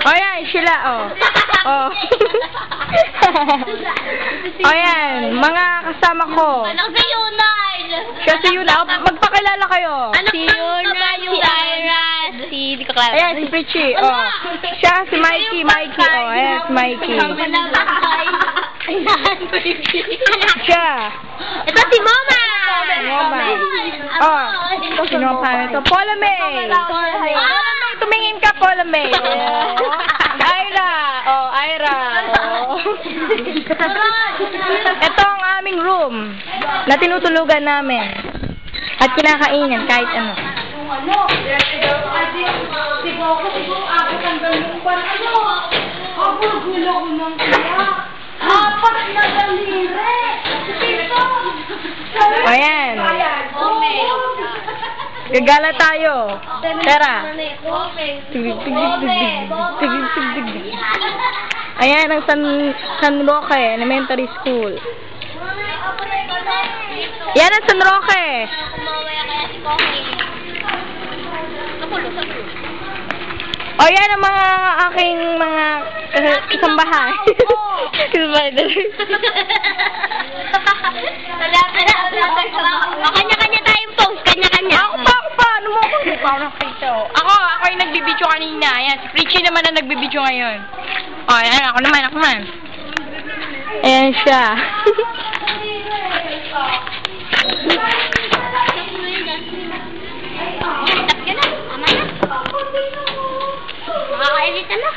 O yan, sila, oh. Oh. O yan, mga kasama ko. Anak si Yunay! Siya si Yuna. Magpakilala kayo. Si Yunay, si Ira, di ko klaro. Ayan, si Richie, oh. Siya, si Mikey, oh. Ayan, si Mikey. Siya. Ito si Mama! Mama. Oh, sino ang pangalan ito? Paula May. Tumingin ka, Paula May. Ira. Oh, Ira. Oh. Ito ang aming room na tinutulugan namin. At kinakainan kahit ano. Ayan. Gagala tayo. Tara. Ayan ang San Roque Elementary School. Yan ang San Roque. O yan ang mga aking mga kasambahay. Kanya-kanya tayong post, kanya-kanya. Ako pa. Ano mo ako? Parang kayo. Ako yung nagbibidyo kanina. Ayan, si Richie naman ang nagbibidyo ngayon. O, ayan, ako naman. Ayan siya. Makakainit na.